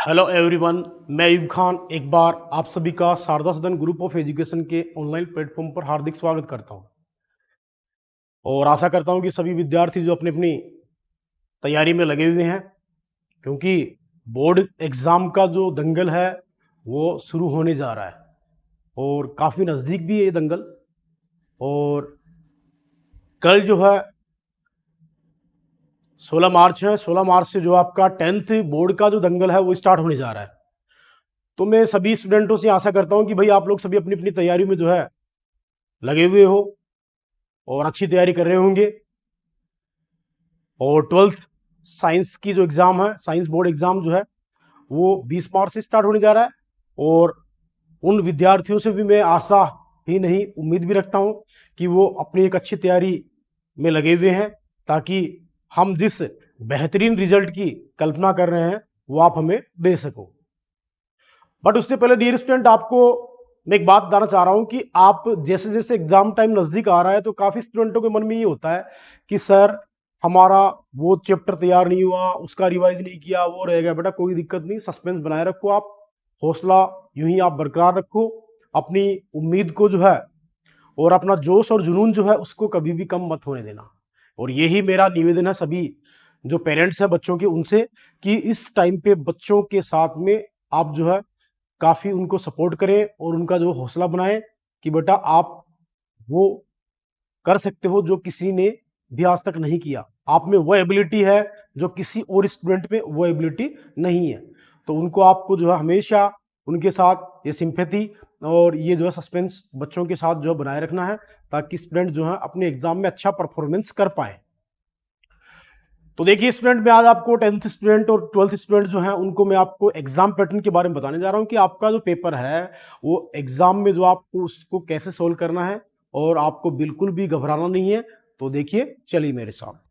Hello everyone, मैं यूब खान एक बार आप सभी का शारदा सदन ग्रुप ऑफ एजुकेशन के ऑनलाइन प्लेटफॉर्म पर हार्दिक स्वागत करता हूं और आशा करता हूं कि सभी विद्यार्थी जो अपनी अपनी तैयारी में लगे हुए हैं, क्योंकि बोर्ड एग्जाम का जो दंगल है वो शुरू होने जा रहा है और काफ़ी नज़दीक भी है ये दंगल। और कल जो है 16 मार्च है। 16 मार्च से जो आपका 10th बोर्ड का जो दंगल है वो स्टार्ट होने जा रहा है। तो मैं सभी स्टूडेंटों से आशा करता हूं कि भाई आप लोग सभी अपनी अपनी तैयारी में जो है लगे हुए हो और अच्छी तैयारी कर रहे होंगे। और 12th साइंस की जो एग्ज़ाम है, साइंस बोर्ड एग्ज़ाम जो है वो 20 मार्च से स्टार्ट होने जा रहा है। और उन विद्यार्थियों से भी मैं आशा ही नहीं, उम्मीद भी रखता हूं कि वो अपनी एक अच्छी तैयारी में लगे हुए हैं, ताकि हम जिस बेहतरीन रिजल्ट की कल्पना कर रहे हैं वो आप हमें दे सको। बट उससे पहले डियर स्टूडेंट, आपको मैं एक बात बताना चाह रहा हूं कि आप जैसे जैसे एग्जाम टाइम नजदीक आ रहा है तो काफी स्टूडेंटों के मन में ये होता है कि सर हमारा वो चैप्टर तैयार नहीं हुआ, उसका रिवाइज नहीं किया, वो रह गया। बेटा कोई दिक्कत नहीं, सस्पेंस बनाए रखो, आप हौसला यूं ही आप बरकरार रखो, अपनी उम्मीद को जो है और अपना जोश और जुनून जो है उसको कभी भी कम मत होने देना। और यही मेरा निवेदन है सभी जो पेरेंट्स हैं बच्चों के, उनसे कि इस टाइम पे बच्चों के साथ में आप जो है काफी उनको सपोर्ट करें और उनका जो हौसला बनाएं कि बेटा आप वो कर सकते हो जो किसी ने भी आज तक नहीं किया। आप में वो एबिलिटी है जो किसी और स्टूडेंट में वो एबिलिटी नहीं है। तो उनको आपको जो है हमेशा उनके साथ ये सिंपैथी और ये जो है सस्पेंस बच्चों के साथ जो है बनाए रखना है, ताकि स्टूडेंट जो है अपने एग्जाम में अच्छा परफॉर्मेंस कर पाए। तो देखिए स्टूडेंट, मैं आज आपको 10th स्टूडेंट और 12th स्टूडेंट जो हैं उनको मैं आपको एग्जाम पैटर्न के बारे में बताने जा रहा हूं कि आपका जो पेपर है वो एग्जाम में जो आपको उसको कैसे सोल्व करना है और आपको बिल्कुल भी घबराना नहीं है। तो देखिए, चलिए मेरे साथ।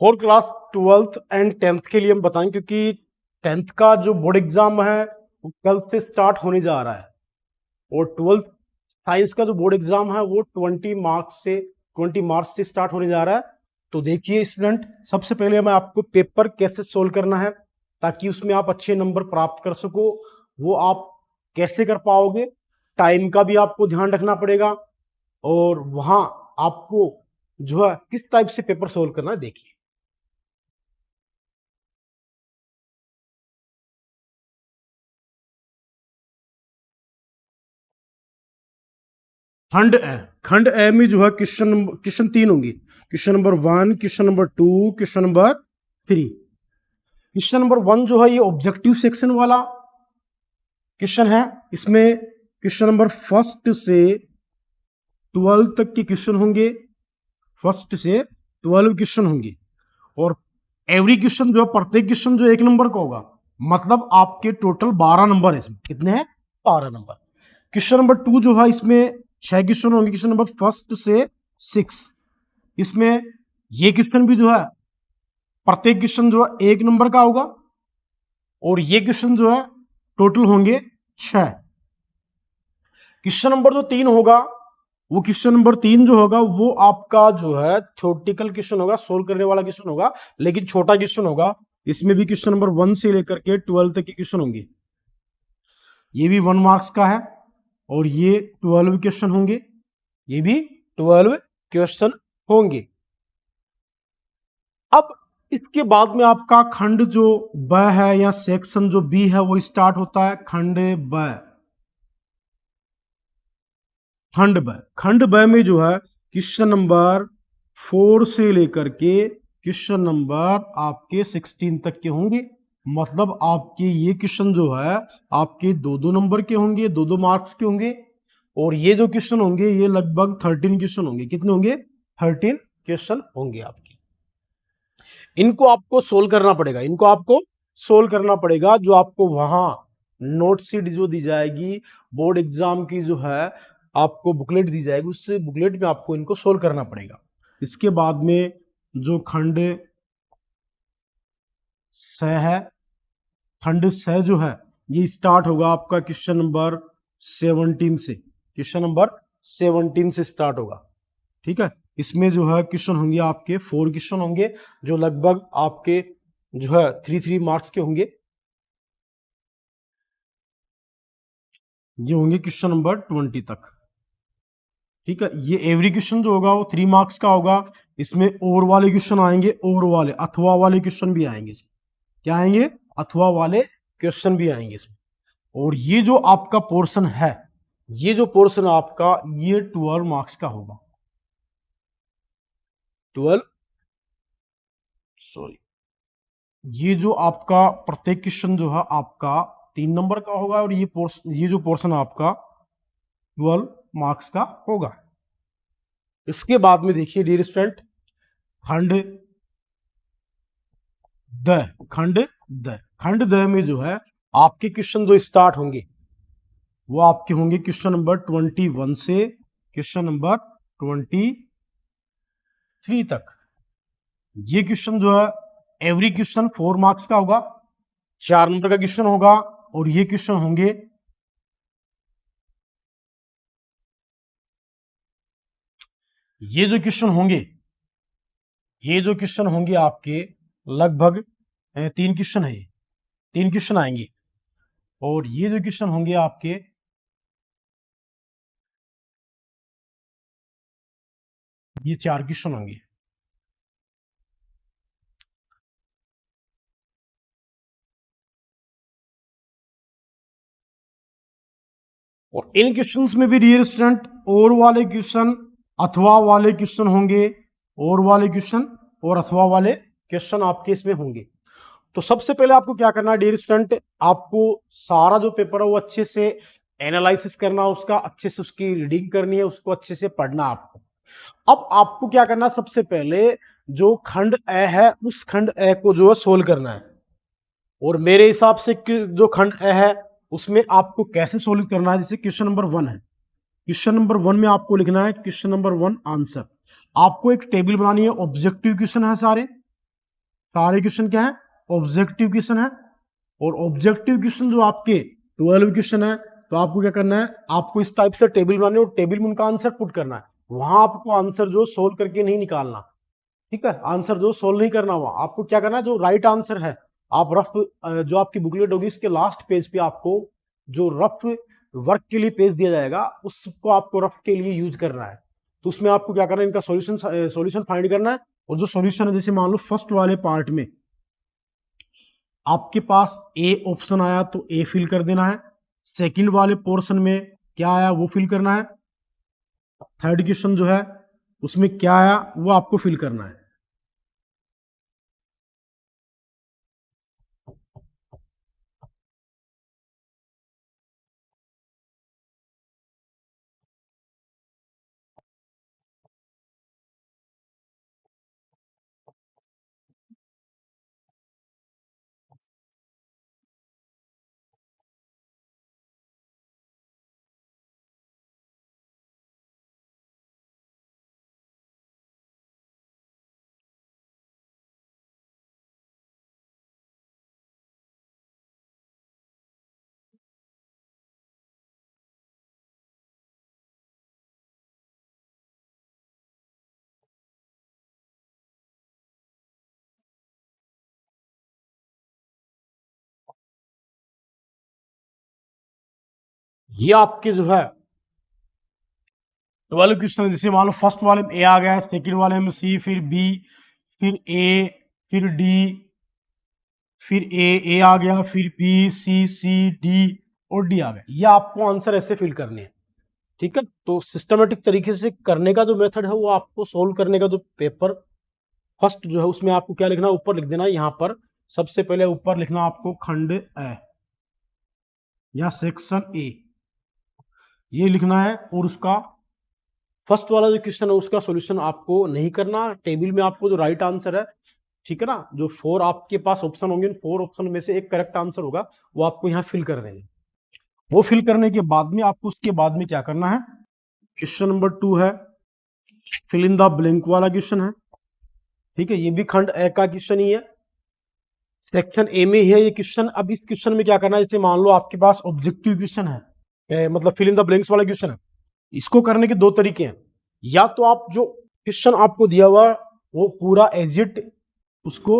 For class 12th and 10th के लिए हम बताएं, क्योंकि 10th का जो बोर्ड एग्जाम है वो कल से स्टार्ट होने जा रहा है और 12th साइंस का जो बोर्ड एग्जाम है वो 20 मार्च से स्टार्ट होने जा रहा है। तो देखिए स्टूडेंट, सबसे पहले मैं आपको पेपर कैसे सोल्व करना है ताकि उसमें आप अच्छे नंबर प्राप्त कर सको, वो आप कैसे कर पाओगे। टाइम का भी आपको ध्यान रखना पड़ेगा और वहां आपको जो है किस टाइप से पेपर सोल्व करना है, देखिए। खंड ए में जो है क्वेश्चन 3 होंगे। Question number 1, question number 2, question number 3। Question number 1 जो है ये ऑब्जेक्टिव सेक्शन वाला क्वेश्चन है। इसमें क्वेश्चन नंबर फर्स्ट से 12 तक के क्वेश्चन होंगे। फर्स्ट से 12 क्वेश्चन होंगे और एवरी क्वेश्चन जो है, प्रत्येक क्वेश्चन जो 1 नंबर का होगा, मतलब आपके टोटल 12 नंबर है। इसमें कितने हैं? 12 नंबर। क्वेश्चन नंबर 2 जो है इसमें 6 क्वेश्चन होंगे, क्वेश्चन नंबर फर्स्ट से 6। इसमें ये क्वेश्चन भी जो है प्रत्येक क्वेश्चन जो है 1 नंबर का होगा और ये क्वेश्चन जो है टोटल होंगे 6। क्वेश्चन नंबर जो 3 होगा, वो क्वेश्चन नंबर 3 जो होगा वो आपका जो है थ्योरेटिकल क्वेश्चन होगा, सोल्व करने वाला क्वेश्चन होगा, लेकिन छोटा क्वेश्चन होगा। इसमें भी क्वेश्चन नंबर 1 से लेकर के 12 तक के क्वेश्चन होंगे। ये भी 1 मार्क्स का है और ये 12 क्वेश्चन होंगे। ये भी 12 क्वेश्चन होंगे। अब इसके बाद में आपका खंड जो ब है या सेक्शन जो बी है वो स्टार्ट होता है। ब खंड ब में जो है क्वेश्चन नंबर 4 से लेकर के क्वेश्चन नंबर आपके 16 तक के होंगे। मतलब आपके ये क्वेश्चन जो है आपके 2-2 नंबर के होंगे, 2-2 मार्क्स के होंगे। और ये जो क्वेश्चन होंगे ये लगभग 13 क्वेश्चन होंगे। कितने होंगे? 13 क्वेश्चन होंगे आपके। इनको आपको सोल्व करना पड़ेगा, इनको आपको सोल्व करना पड़ेगा। जो आपको वहां नोट शीट जो दी जाएगी बोर्ड एग्जाम की, जो है आपको बुकलेट दी जाएगी, उससे बुकलेट में आपको इनको सोल्व करना पड़ेगा। इसके बाद में जो खंड स है, खंड स जो है ये स्टार्ट होगा आपका क्वेश्चन नंबर 17 से। क्वेश्चन नंबर 17 से स्टार्ट होगा। ठीक है, इसमें जो है क्वेश्चन होंगे आपके 4 क्वेश्चन होंगे, जो लगभग आपके जो है 3 मार्क्स के होंगे। ये होंगे क्वेश्चन नंबर 20 तक। ठीक है, ये एवरी क्वेश्चन जो होगा वो 3 मार्क्स का होगा। इसमें और वाले क्वेश्चन आएंगे, और वाले अथवा वाले क्वेश्चन भी आएंगे इसमें। क्या आएंगे? अथवा वाले क्वेश्चन भी आएंगे इसमें। और ये जो आपका पोर्शन है, ये जो पोर्शन आपका ये 12 मार्क्स का होगा। 12 सॉरी, ये जो आपका प्रत्येक क्वेश्चन जो है आपका 3 नंबर का होगा, और ये जो पोर्शन आपका 12 मार्क्स का होगा। इसके बाद में देखिए डियर स्टूडेंट, खंड द खंड द में जो है आपके क्वेश्चन जो स्टार्ट होंगे वो आपके होंगे क्वेश्चन नंबर 21 से क्वेश्चन नंबर 23 तक। ये क्वेश्चन जो है एवरी क्वेश्चन 4 मार्क्स का होगा, 4 नंबर का क्वेश्चन होगा। और ये क्वेश्चन होंगे, ये जो क्वेश्चन होंगे, ये जो क्वेश्चन होंगे आपके लगभग 3 क्वेश्चन है, 3 क्वेश्चन आएंगे। और ये जो क्वेश्चन होंगे आपके ये 4 क्वेश्चन होंगे। और इन क्वेश्चंस में भी डियर स्टूडेंट और वाले क्वेश्चन, अथवा वाले क्वेश्चन होंगे, और वाले क्वेश्चन और अथवा वाले क्वेश्चन आपके इसमें होंगे। तो सबसे पहले आपको क्या करना है डियर स्टूडेंट, आपको सारा जो पेपर है वो अच्छे से एनालिसिस करना, उसका अच्छे से उसकी रीडिंग करनी है, उसको अच्छे से पढ़ना आपको। अब आपको क्या करना है, सबसे पहले जो खंड ए है उस खंड ए को जो है सोल्व करना है। और मेरे हिसाब से जो खंड ए है उसमें आपको कैसे सोल्व करना है, जैसे क्वेश्चन नंबर 1 है, क्वेश्चन नंबर 1 में आपको लिखना है क्वेश्चन नंबर 1 आंसर। आपको एक टेबल बनानी है, ऑब्जेक्टिव क्वेश्चन है, सारे सारे क्वेश्चन क्या है? ऑब्जेक्टिव क्वेश्चन है। और ऑब्जेक्टिव क्वेश्चन जो आपके 12 क्वेश्चन है, तो आपको क्या करना है, आपको इस टाइप से टेबल बनानी है और टेबल में उनका आंसर पुट करना है। वहां आपको आंसर जो सोल्व करके नहीं निकालना। ठीक है, आंसर जो सोल्व नहीं करना, वहां आपको क्या करना है, जो राइट आंसर है आप रफ, जो आपकी बुकलेट होगी उसके लास्ट पेज पे आपको जो रफ वर्क के लिए पेज दिया जाएगा उसको आपको रफ के लिए यूज करना है। तो उसमें आपको क्या करना है, इनका सॉल्यूशन फाइंड करना है। और जो सॉल्यूशन है, जैसे मान लो फर्स्ट वाले पार्ट में आपके पास ए ऑप्शन आया तो ए फिल कर देना है। सेकंड वाले पोर्शन में क्या आया वो फिल करना है। थर्ड क्वेश्चन जो है उसमें क्या आया वो आपको फिल करना है। ये आपके जो है 12 क्वेश्चन, जैसे मान लो फर्स्ट वाले में ए आ गया, सेकंड वाले में सी, फिर बी, फिर ए, फिर डी, फिर ए आ गया, फिर बी, सी डी और डी आ गया। ये आपको आंसर ऐसे फिल करने हैं। ठीक है, तो सिस्टमेटिक तरीके से करने का जो मेथड है वो आपको सोल्व करने का जो पेपर फर्स्ट जो है उसमें आपको क्या लिखना है, ऊपर लिख देना है। यहां पर सबसे पहले ऊपर लिखना आपको खंड ए या सेक्शन ए। ये लिखना है, और उसका फर्स्ट वाला जो क्वेश्चन है उसका सॉल्यूशन आपको नहीं करना। टेबल में आपको जो राइट आंसर है, ठीक है ना, जो 4 आपके पास ऑप्शन होंगे, उन 4 ऑप्शन में से एक करेक्ट आंसर होगा, वो आपको यहाँ फिल कर देंगे। वो फिल करने के बाद में आपको उसके बाद में क्या करना है, क्वेश्चन नंबर 2 है, फिल इन द ब्लैंक वाला क्वेश्चन है। ठीक है, ये भी खंड ए का क्वेश्चन ही है, सेक्शन ए में ही है ये क्वेश्चन। अब इस क्वेश्चन में क्या करना है, जैसे मान लो आपके पास ऑब्जेक्टिव क्वेश्चन है, मतलब फिल इन द ब्लैंक्स वाला क्वेश्चन है। इसको करने के दो तरीके हैं, या तो आप जो क्वेश्चन आपको दिया हुआ वो पूरा एज इट उसको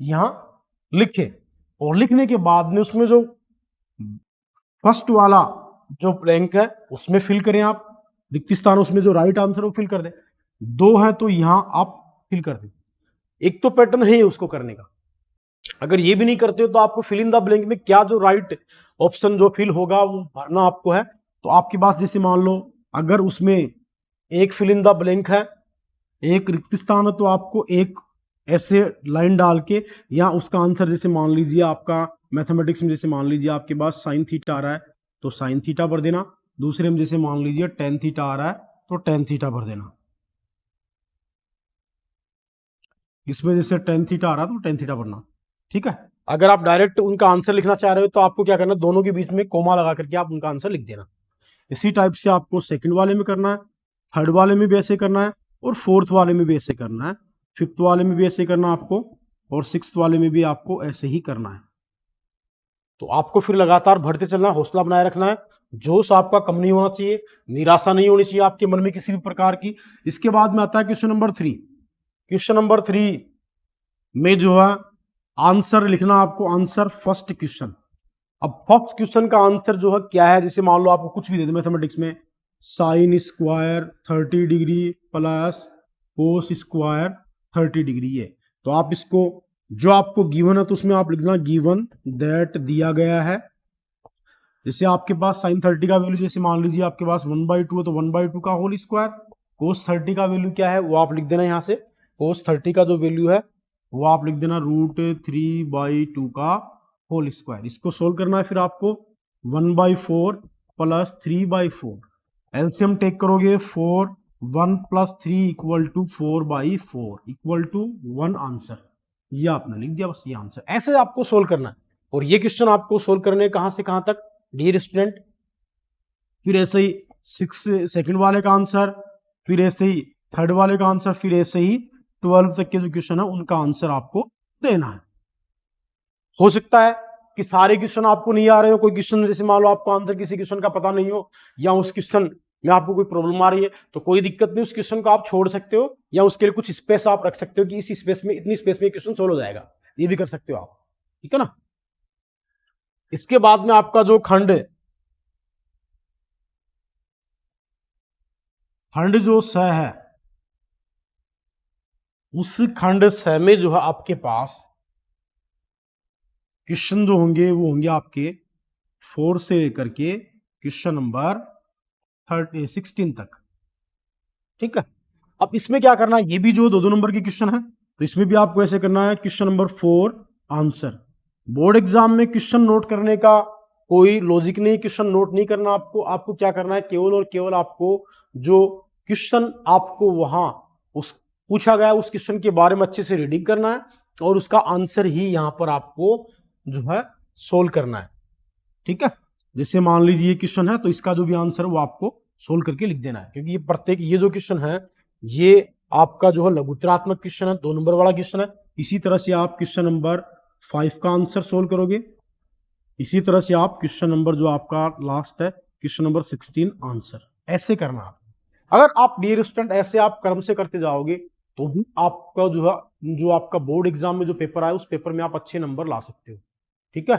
यहां लिखे, और लिखने के बाद में उसमें जो फर्स्ट वाला जो ब्लैंक है उसमें फिल करें आप, रिक्त स्थान उसमें जो राइट आंसर वो फिल कर दें। दो है तो यहां आप फिल कर दें। एक तो पैटर्न है उसको करने का। अगर ये भी नहीं करते हो तो आपको फिल इन द ब्लैंक में क्या जो राइट ऑप्शन जो फिल होगा वो भरना आपको है। तो आपके पास जैसे मान लो अगर उसमें एक फिल इन द ब्लैंक है, एक रिक्त स्थान है, तो आपको एक ऐसे लाइन डाल के या उसका आंसर, जैसे मान लीजिए आपका मैथमेटिक्स में जैसे मान लीजिए आपके पास साइन थीटा आ रहा है तो साइन थीटा भर देना, दूसरे में जैसे मान लीजिए टेन थीटा आ रहा है तो टेन थीटा भर देना, इसमें जैसे टेन थीटा आ रहा है तो टेन थीटा भरना। ठीक है, अगर आप डायरेक्ट उनका आंसर लिखना चाह रहे हो तो आपको क्या करना, दोनों के बीच में कोमा लगा करके आप उनका आंसर लिख देना। इसी टाइप से आपको सेकंड वाले में करना है, थर्ड वाले में भी ऐसे करना है, और फोर्थ वाले में भी ऐसे करना है, फिफ्थ वाले में भी ऐसे करना आपको, और सिक्स्थ वाले में भी आपको ऐसे ही करना है। तो आपको फिर लगातार भरते चलना, हौसला बनाए रखना है, जोश आपका कम नहीं होना चाहिए, निराशा नहीं होनी चाहिए आपके मन में किसी भी प्रकार की। इसके बाद में आता है क्वेश्चन नंबर 3। क्वेश्चन नंबर 3 में जो है आंसर लिखना आपको, आंसर फर्स्ट क्वेश्चन। अब फर्स्ट क्वेश्चन का आंसर जो है क्या है, जैसे मान लो आपको कुछ भी दे दे मैथमेटिक्स में, sine square 30 degree plus cos square 30 degree है, तो आप इसको जो आपको गिवन है तो उसमें आप लिखना गिवन दैट दिया गया है। जैसे आपके पास साइन 30 का वैल्यू, जैसे मान लीजिए आपके पास 1/2 है तो 1/2 का होल स्क्वायर, कोस 30 का वैल्यू क्या है वो आप लिख देना यहाँ से, कोस 30 का जो वैल्यू है वो आप लिख देना √3/2 का होल स्क्वायर। इसको सोल्व करना है फिर आपको 1/4 प्लस 3/4, एलसीएम टेक करोगे 4, 1 + 3 = 4/4 = 1 आंसर। ये आपने लिख दिया, बस ये आंसर। ऐसे आपको सोल्व करना है, और ये क्वेश्चन आपको सोल्व करने कहां से कहां तक, डियर स्टूडेंट, फिर ऐसे ही सेकंड वाले का आंसर, फिर ऐसे ही थर्ड वाले का आंसर, फिर ऐसे ही 12 तक के जो क्वेश्चन है उनका आंसर आपको देना है। हो सकता है कि सारे क्वेश्चन आपको नहीं आ रहे हो, कोई क्वेश्चन जैसे मान लो आपको आंसर किसी क्वेश्चन का पता नहीं हो, या उस क्वेश्चन में आपको कोई प्रॉब्लम आ रही है, तो कोई दिक्कत नहीं, उस क्वेश्चन को आप छोड़ सकते हो, या उसके लिए कुछ स्पेस आप रख सकते हो कि इस स्पेस में, इतनी स्पेस में क्वेश्चन सोल्व हो जाएगा, ये भी कर सकते हो आप। ठीक है ना। इसके बाद में आपका जो खंड जो स है, उस खंड स में जो है आपके पास क्वेश्चन जो होंगे वो होंगे आपके 4 से लेकर के क्वेश्चन नंबर 16 तक। ठीक है, अब इसमें क्या करना है, ये भी जो 2-2 नंबर के क्वेश्चन है तो इसमें भी आपको ऐसे करना है, question number 4 answer. Board exam में क्वेश्चन नोट करने का कोई लॉजिक नहीं, क्वेश्चन नोट नहीं करना आपको। आपको क्या करना है, केवल और केवल आपको जो क्वेश्चन आपको वहां उस पूछा गया उस क्वेश्चन के बारे में अच्छे से रीडिंग करना है, और उसका आंसर ही यहां पर आपको जो है सोल्व करना है। ठीक है, जैसे मान लीजिए ये क्वेश्चन है तो इसका जो भी आंसर है वो आपको सोल्व करके लिख देना है, क्योंकि ये प्रत्येक ये जो क्वेश्चन है ये आपका जो है लघुत्तरात्मक क्वेश्चन है, 2 नंबर वाला क्वेश्चन है। इसी तरह से आप क्वेश्चन नंबर 5 का आंसर सोल्व करोगे, इसी तरह से आप क्वेश्चन नंबर जो आपका लास्ट है क्वेश्चन नंबर 16 आंसर, ऐसे करना आप। अगर आप डियर स्टूडेंट ऐसे आप क्रम से करते जाओगे तो भी आपका जो है, जो आपका बोर्ड एग्जाम में जो पेपर आए उस पेपर में आप अच्छे नंबर ला सकते हो। ठीक है,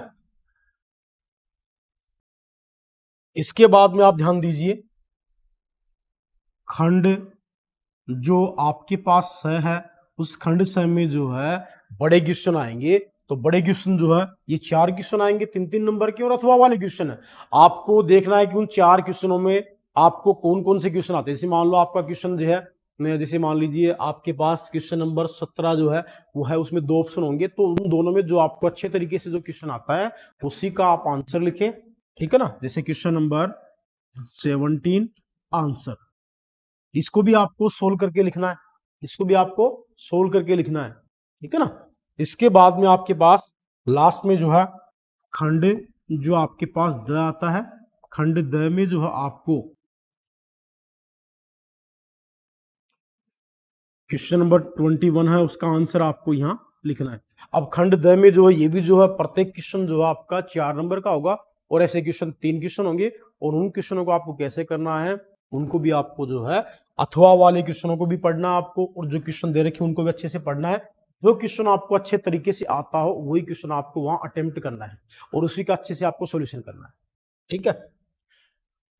इसके बाद में आप ध्यान दीजिए, खंड जो आपके पास स है उस खंड स में जो है बड़े क्वेश्चन आएंगे, तो बड़े क्वेश्चन जो है ये 4 क्वेश्चन आएंगे 3-3 नंबर के, और अथवा वाले क्वेश्चन है। आपको देखना है कि उन 4 क्वेश्चनों में आपको कौन कौन से क्वेश्चन आते हैं। जैसे मान लो आपका क्वेश्चन जो है, जैसे मान लीजिए आपके पास क्वेश्चन नंबर 17 जो है वो है, उसमें 2 ऑप्शन होंगे, तो उन दोनों में जो आपको अच्छे तरीके से जो क्वेश्चन आता है उसी का आप आंसर लिखें। ठीक है ना, जैसे क्वेश्चन नंबर 17 आंसर। इसको भी आपको सोल्व करके लिखना है, इसको भी आपको सोल्व करके लिखना है, ठीक है ना। इसके बाद में आपके पास लास्ट में जो है खंड जो आपके पास द आता है, खंड द में जो है आपको क्वेश्चन नंबर 21 है, उसका आंसर आपको यहाँ लिखना है। अब खंड द में जो है ये भी जो है प्रत्येक क्वेश्चन जो है आपका 4 नंबर का होगा और ऐसे क्वेश्चन 3 क्वेश्चन होंगे और उन क्वेश्चनों को आपको कैसे करना है, उनको भी आपको जो है अथवा वाले क्वेश्चनों को भी पढ़ना है आपको, और जो क्वेश्चन दे रखे उनको भी अच्छे से पढ़ना है। जो क्वेश्चन आपको अच्छे तरीके से आता हो वही क्वेश्चन आपको वहां अटेम्प्ट करना है और उसी का अच्छे से आपको सोल्यूशन करना है, ठीक है।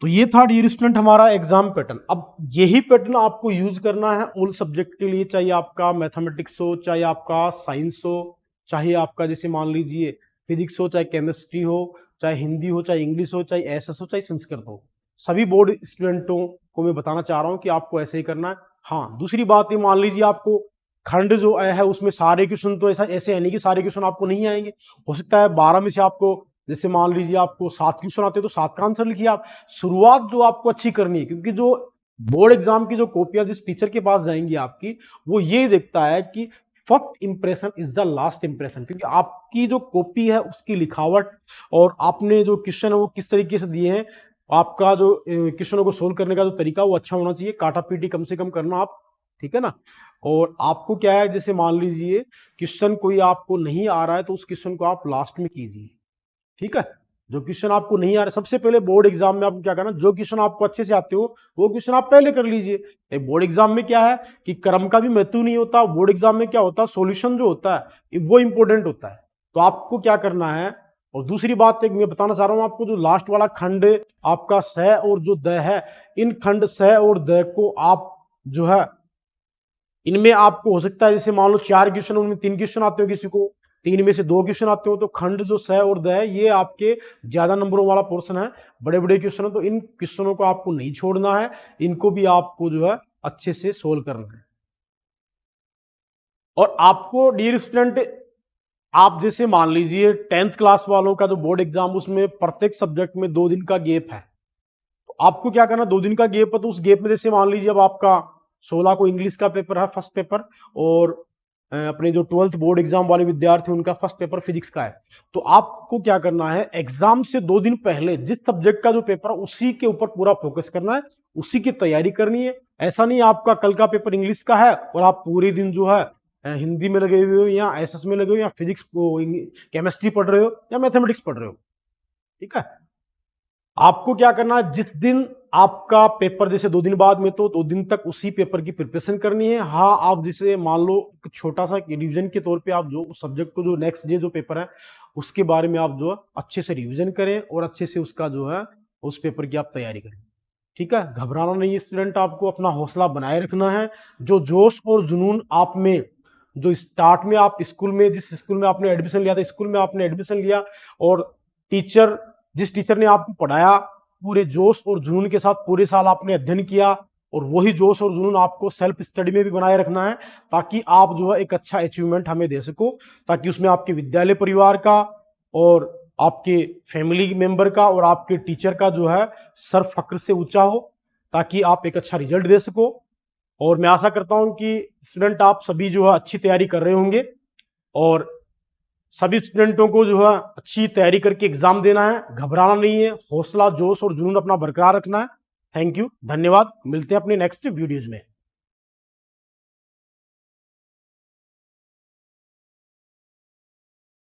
तो ये था डियर स्टूडेंट हमारा एग्जाम पैटर्न। अब यही पैटर्न आपको यूज करना है ऑल सब्जेक्ट के लिए, चाहे आपका मैथमेटिक्स हो, चाहे आपका साइंस हो, चाहे आपका जैसे मान लीजिए फिजिक्स हो, चाहे केमिस्ट्री हो, चाहे हिंदी हो, चाहे इंग्लिश हो, चाहे एसएस हो, चाहे संस्कृत हो। सभी बोर्ड स्टूडेंटों को मैं बताना चाह रहा हूं कि आपको ऐसे ही करना है। हाँ, दूसरी बात ये मान लीजिए आपको खंड जो है उसमें सारे क्वेश्चन तो ऐसा ऐसे है नहीं कि सारे क्वेश्चन आपको नहीं आएंगे। हो सकता है 12 में से आपको, जैसे मान लीजिए आपको 7 क्वेश्चन आते हैं तो 7 का आंसर लिखिए आप। शुरुआत जो आपको अच्छी करनी है, क्योंकि जो बोर्ड एग्जाम की जो कॉपियां जिस टीचर के पास जाएंगी आपकी, वो ये देखता है कि first impression is the last impression, क्योंकि आपकी जो कॉपी है उसकी लिखावट और आपने जो क्वेश्चन है वो किस तरीके से दिए हैं, आपका जो क्वेश्चनों को सोल्व करने का जो तरीका वो अच्छा होना चाहिए, काटा पीटी कम से कम करना आप, ठीक है ना। और आपको क्या है, जैसे मान लीजिए क्वेश्चन कोई आपको नहीं आ रहा है तो उस क्वेश्चन को आप लास्ट में कीजिए, ठीक है। जो क्वेश्चन आपको नहीं आ रहा, सबसे पहले बोर्ड एग्जाम में आपको क्या करना, जो क्वेश्चन आपको अच्छे से आते हो वो क्वेश्चन आप पहले कर लीजिए। बोर्ड एग्जाम में क्या है कि क्रम का भी महत्व नहीं होता, बोर्ड एग्जाम में क्या होता है सॉल्यूशन जो होता है वो इंपॉर्टेंट होता है। तो आपको क्या करना है, और दूसरी बात एक मैं बताना चाह रहा हूं आपको, जो लास्ट वाला खंड आपका स और जो द है, इन खंड स और द को आप जो है इनमें आपको हो सकता है जैसे मान लो 4 क्वेश्चन, उनमें 3 क्वेश्चन आते हो, किसी को 3 में से 2 क्वेश्चन आते हो, तो खंड जो स और द है ये आपके ज्यादा नंबरों वाला पोर्शन है, बड़े बड़े क्वेश्चन है, तो इन क्वेश्चनों को आपको नहीं छोड़ना है, इनको भी आपको जो है अच्छे से सोल्व करना है। और आपको डियर स्टूडेंट, आप जैसे मान लीजिए 10th क्लास वालों का जो बोर्ड एग्जाम, उसमें प्रत्येक सब्जेक्ट में 2 दिन का गैप है, तो आपको क्या करना, 2 दिन का गैप है तो उस गैप में जैसे मान लीजिए अब आपका 16 को इंग्लिश का पेपर है फर्स्ट पेपर, और अपने जो 12th बोर्ड एग्जाम वाले विद्यार्थी उनका फर्स्ट पेपर फिजिक्स का है, तो आपको क्या करना है, एग्जाम से 2 दिन पहले जिस सब्जेक्ट का जो पेपर है उसी के ऊपर पूरा फोकस करना है, उसी की तैयारी करनी है। ऐसा नहीं आपका कल का पेपर इंग्लिश का है और आप पूरे दिन जो है हिंदी में लगे हुए हो या एसएस में लगे हो या फिजिक्स केमिस्ट्री पढ़ रहे हो या मैथमेटिक्स पढ़ रहे हो, ठीक है। आपको क्या करना है, जिस दिन आपका पेपर जैसे 2 दिन बाद में, तो 2 दिन तक उसी पेपर की प्रिपरेशन करनी है। हाँ, आप जैसे मान लो छोटा सा रिवीजन के तौर पे आप जो सब्जेक्ट को जो नेक्स्ट डे जो पेपर है उसके बारे में आप जो है अच्छे से रिवीजन करें और अच्छे से उसका जो है उस पेपर की आप तैयारी करें, ठीक है। घबराना नहीं है स्टूडेंट, आपको अपना हौसला बनाए रखना है। जो जोश और जुनून आप में, जो स्टार्ट में आप स्कूल में, जिस स्कूल में आपने एडमिशन लिया था, स्कूल में आपने एडमिशन लिया और टीचर, जिस टीचर ने आपको पढ़ाया, पूरे जोश और जुनून के साथ पूरे साल आपने अध्ययन किया, और वही जोश और जुनून आपको सेल्फ स्टडी में भी बनाए रखना है, ताकि आप जो है एक अच्छा अचीवमेंट हमें दे सको, ताकि उसमें आपके विद्यालय परिवार का और आपके फैमिली मेंबर का और आपके टीचर का जो है सर फक्र से ऊंचा हो, ताकि आप एक अच्छा रिजल्ट दे सको। और मैं आशा करता हूं कि स्टूडेंट आप सभी जो है अच्छी तैयारी कर रहे होंगे, और सभी स्टूडेंटों को जो है अच्छी तैयारी करके एग्जाम देना है, घबराना नहीं है, हौसला जोश और जुनून अपना बरकरार रखना है। थैंक यू, धन्यवाद, मिलते हैं अपने नेक्स्ट वीडियोज में।